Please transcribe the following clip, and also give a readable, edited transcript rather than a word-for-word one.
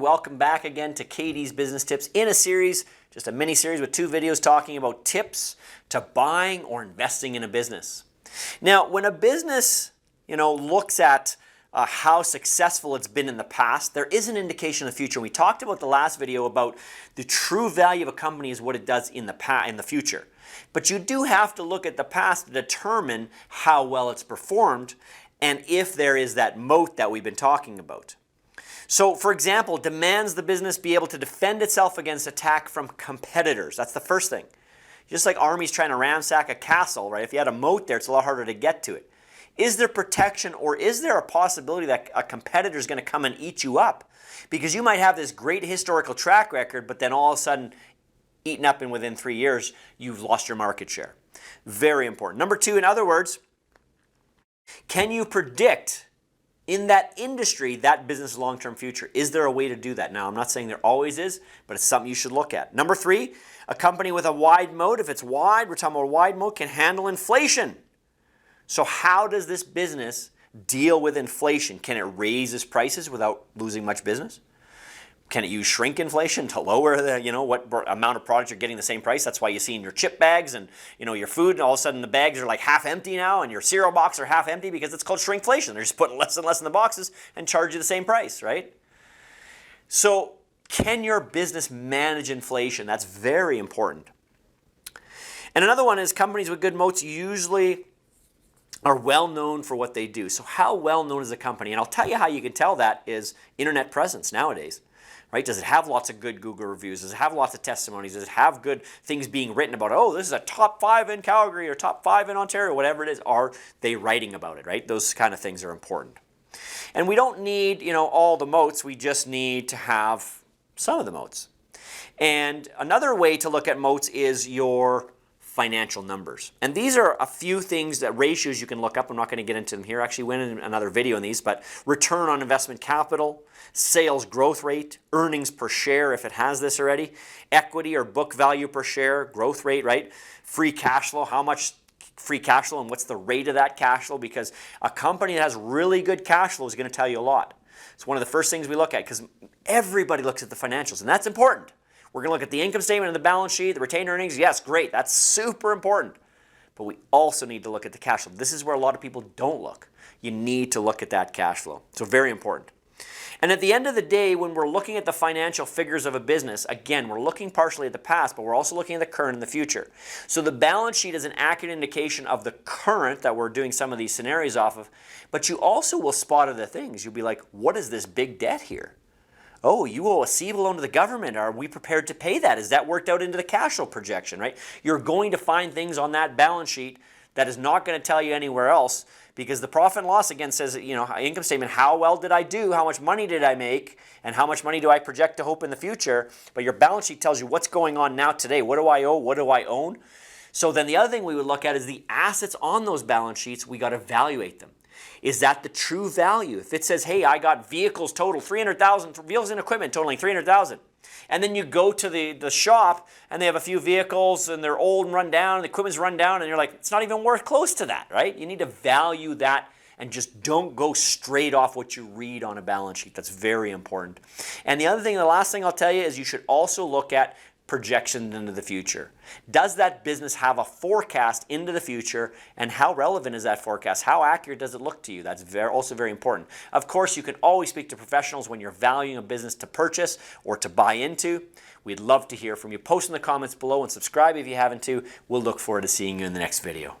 Welcome back again to Katie's Business Tips in a series, just a mini series with 2 videos talking about tips to buying or investing in a business. Now, when a business, looks at how successful it's been in the past, there is an indication of the future. We talked about the last video about the true value of a company is what it does in the future. But you do have to look at the past to determine how well it's performed and if there is that moat that we've been talking about. So, for example, demands the business be able to defend itself against attack from competitors. That's the first thing. Just like armies trying to ransack a castle, right? If you had a moat there, it's a lot harder to get to it. Is there protection, or is there a possibility that a competitor is going to come and eat you up? Because you might have this great historical track record, but then all of a sudden, eaten up, and within 3 years, you've lost your market share. Very important. Number 2, in other words, can you predict in that industry that business' long-term future? Is there a way to do that? Now, I'm not saying there always is, but it's something you should look at. Number 3, a company with a wide moat, if it's wide, we're talking about a wide moat, can handle inflation. So how does this business deal with inflation? Can it raise its prices without losing much business? Can it use shrink inflation to lower the, what amount of product you're getting the same price? That's why you see in your chip bags and, your food, and all of a sudden the bags are like half empty now, and your cereal box are half empty because it's called shrinkflation. They're just putting less and less in the boxes and charge you the same price, right? So can your business manage inflation? That's very important. And another one is companies with good moats usually are well known for what they do. So how well known is a company? And I'll tell you how you can tell that is internet presence nowadays. Right? Does it have lots of good Google reviews? Does it have lots of testimonies? Does it have good things being written about, oh, this is a top 5 in Calgary or top 5 in Ontario, whatever it is? Are they writing about it, right? Those kind of things are important. And we don't need, all the moats. We just need to have some of the moats. And another way to look at moats is your financial numbers. And these are a few things, that ratios you can look up. I'm not going to get into them here. Actually went in another video on these, but return on investment capital, sales growth rate, earnings per share if it has this already, equity or book value per share, growth rate, right? Free cash flow, how much free cash flow and what's the rate of that cash flow, because a company that has really good cash flow is going to tell you a lot. It's one of the first things we look at because everybody looks at the financials, and that's important. We're going to look at the income statement and the balance sheet, the retained earnings. Yes, great. That's super important. But we also need to look at the cash flow. This is where a lot of people don't look. You need to look at that cash flow. So very important. And at the end of the day, when we're looking at the financial figures of a business, again, we're looking partially at the past, but we're also looking at the current and the future. So the balance sheet is an accurate indication of the current that we're doing some of these scenarios off of, but you also will spot other things. You'll be like, what is this big debt here? Oh, you owe a receivable loan to the government. Are we prepared to pay that? Is that worked out into the cash flow projection, right? You're going to find things on that balance sheet that is not going to tell you anywhere else, because the profit and loss, again, says, income statement, how well did I do? How much money did I make? And how much money do I project to hope in the future? But your balance sheet tells you what's going on now today. What do I owe? What do I own? So then the other thing we would look at is the assets on those balance sheets. We got to evaluate them. Is that the true value? If it says, hey, I got vehicles total, 300,000, vehicles and equipment totaling 300,000. And then you go to the shop and they have a few vehicles and they're old and run down, and the equipment's run down, and you're like, it's not even worth close to that, right? You need to value that and just don't go straight off what you read on a balance sheet. That's very important. And the other thing, the last thing I'll tell you is you should also look at projections into the future. Does that business have a forecast into the future, and how relevant is that forecast? How accurate does it look to you? That's also very important. Of course, you can always speak to professionals when you're valuing a business to purchase or to buy into. We'd love to hear from you. Post in the comments below and subscribe if you haven't too. We'll look forward to seeing you in the next video.